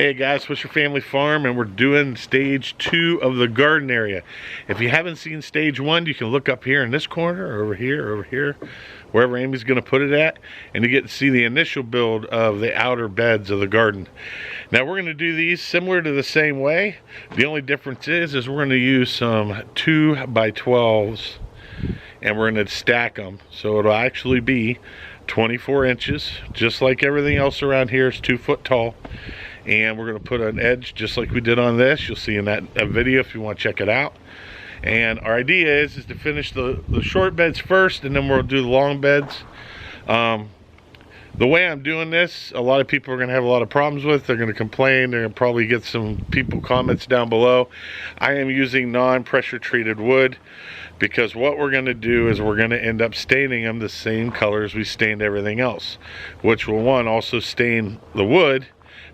Hey guys, Swisher Family Farm, and we're doing stage 2 of the garden area. If you haven't seen stage 1, you can look up here in this corner, or over here, wherever Amy's going to put it at, and you get to see the initial build of the outer beds of the garden. Now we're going to do these similar to the same way. The only difference is we're going to use some 2x12s, and we're going to stack them, so it'll actually be 24 inches, just like everything else around here is 2 foot tall. And we're going to put an edge just like we did on this. You'll see in that video if you want to check it out. And our idea is to finish the short beds first, and then we'll do the long beds. The way I'm doing this, a lot of people are going to have a lot of problems with. They're going to complain. They're going to probably get some comments down below. I am using non-pressure treated wood, because what we're going to do is we're going to end up staining them the same colors we stained everything else, which will, one, also stain the wood,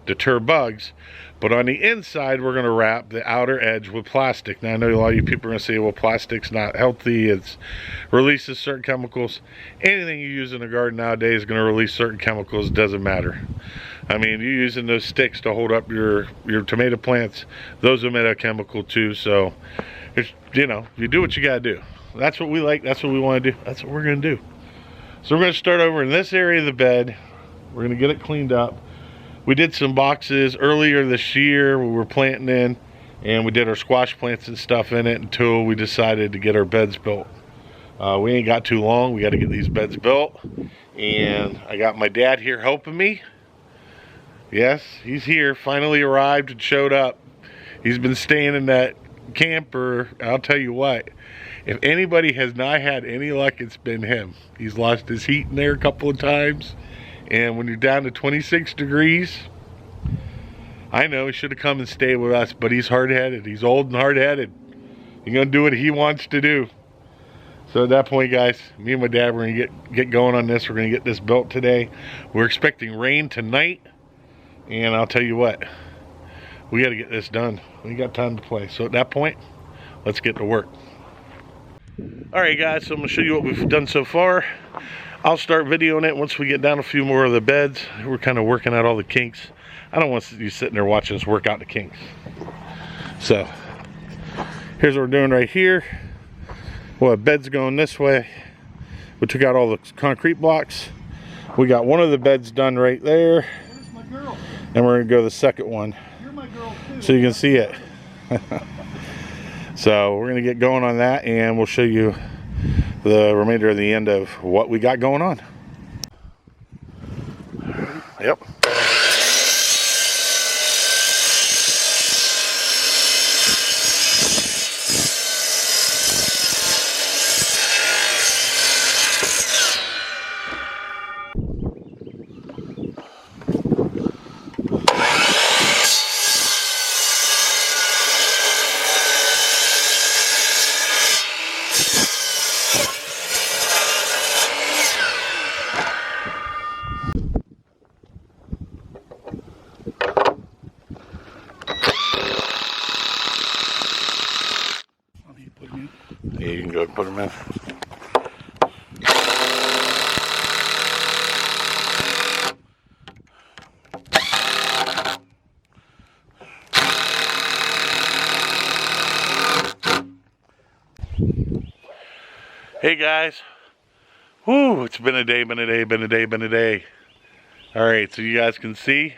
deter bugs, but on the inside we're going to wrap the outer edge with plastic. Now I know a lot of you people are going to say, well, plastic's not healthy, it releases certain chemicals. Anything you use in the garden nowadays is going to release certain chemicals. Doesn't matter. I mean, you're using those sticks to hold up your tomato plants, those emit a chemical too. So it's, you know, you do what you got to do. That's what we like, that's what we want to do, that's what we're going to do. So we're going to start over in this area of the bed. We're going to get it cleaned up. We did some boxes earlier this year we were planting in, and we did our squash plants and stuff in it until we decided to get our beds built. We ain't got too long. We got to get these beds built, and I got my dad here helping me. Yes, he's here, finally arrived and showed up. He's been staying in that camper. I'll tell you what, if anybody has not had any luck, it's been him. He's lost his heat in there a couple of times. And when you're down to 26 degrees, I know he should have come and stayed with us, but he's hard-headed. He's old and hard-headed. He's going to do what he wants to do. So at that point, guys, me and my dad, we're going to get going on this. We're going to get this built today. We're expecting rain tonight. And I'll tell you what, we got to get this done. We got time to play. So at that point, let's get to work. All right, guys, so I'm going to show you what we've done so far. I'll start videoing it once we get down a few more of the beds. We're kind of working out all the kinks. I don't want you sitting there watching us work out the kinks. So here's what we're doing right here. We'll have beds going this way. We took out all the concrete blocks. We got one of the beds done right there. Where's my girl? And we're gonna go to the second one. You're my girl too. So you can see it. So we're gonna get going on that, and we'll show you the remainder of the end of what we got going on. Yep. Yeah, you can go ahead and put them in. Hey guys. Whoo, it's been a day, been a day, been a day, been a day. Alright, so you guys can see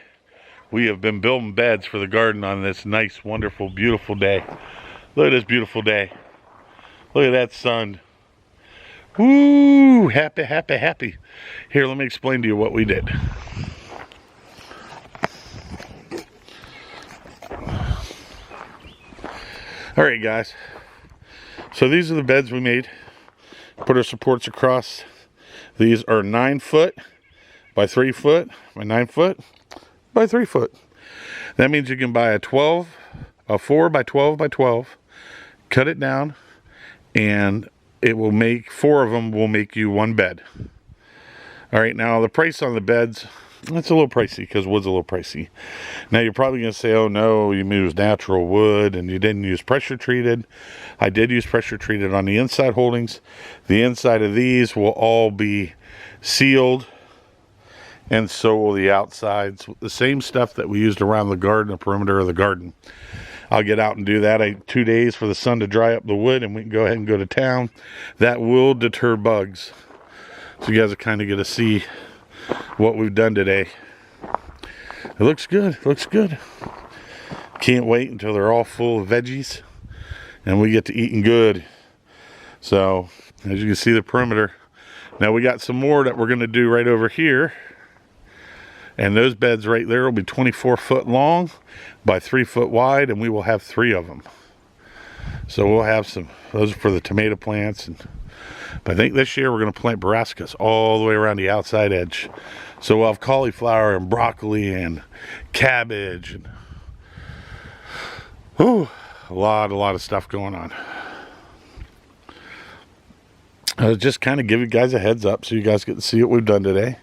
we have been building beds for the garden on this nice, wonderful, beautiful day. Look at this beautiful day. Look at that sun. Woo! Happy, happy, happy. Here, let me explain to you what we did. Alright guys. So these are the beds we made. Put our supports across. These are 9 foot by 3 foot by 9 foot by 3 foot. That means you can buy a 4 by 12 by 12, cut it down, and it will make 4 of them will make you 1 bed. All right, now the price on the beds, it's a little pricey because wood's a little pricey. Now you're probably going to say, oh no, you used natural wood and you didn't use pressure treated. I did use pressure treated on the inside holdings. The inside of these will all be sealed and so will the outsides. The same stuff that we used around the garden, the perimeter of the garden. I'll get out and do that. 2 days for the sun to dry up the wood, and we can go ahead and go to town. That will deter bugs. So you guys will kind of get to see what we've done today. It looks good. It looks good. Can't wait until they're all full of veggies and we get to eating good. So as you can see, the perimeter. Now we got some more that we're going to do right over here. And those beds right there will be 24 foot long by 3 foot wide, and we will have 3 of them. So we'll have some, those are for the tomato plants. But I think this year we're going to plant brassicas all the way around the outside edge. So we'll have cauliflower and broccoli and cabbage and a lot of stuff going on. Just kind of give you guys a heads up so you guys get to see what we've done today.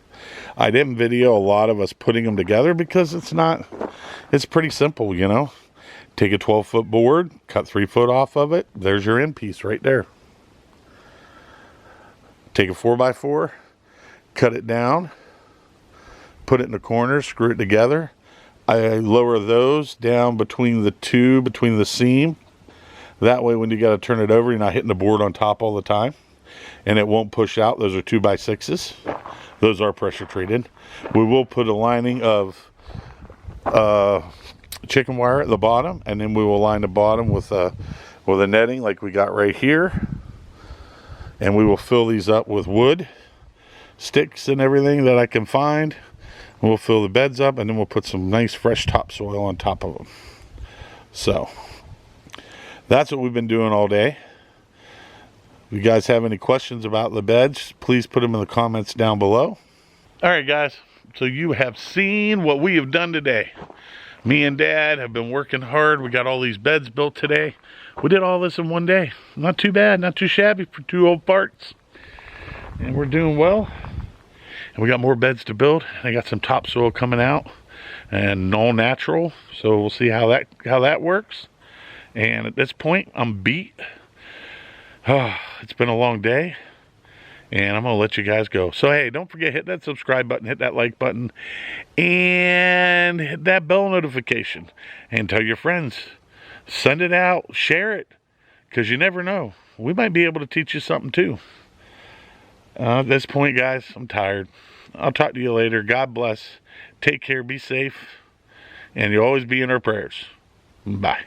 I didn't video a lot of us putting them together because it's pretty simple, you know. Take a 12-foot board, cut 3 foot off of it. There's your end piece right there. Take a 4x4, cut it down, put it in the corner, screw it together. I lower those down between the seam. That way when you got to turn it over, you're not hitting the board on top all the time. And it won't push out. Those are 2x6s. Those are pressure treated. We will put a lining of chicken wire at the bottom, and then we will line the bottom with a netting like we got right here. And we will fill these up with wood, sticks and everything that I can find. We'll fill the beds up, and then we'll put some nice fresh topsoil on top of them. So that's what we've been doing all day. If you guys have any questions about the beds, please put them in the comments down below. All right, guys. So you have seen what we have done today. Me and Dad have been working hard. We got all these beds built today. We did all this in one day. Not too bad, not too shabby for 2 old parts. And we're doing well. And we got more beds to build. I got some topsoil coming out and all natural. So we'll see how that works. And at this point, I'm beat. It's been a long day, and I'm gonna let you guys go. So hey, don't forget, hit that subscribe button, hit that like button, and hit that bell notification, and tell your friends. Send it out, share it, because you never know, we might be able to teach you something too. At this point, guys, I'm tired. I'll talk to you later. God bless. Take care, be safe, and you'll always be in our prayers. Bye.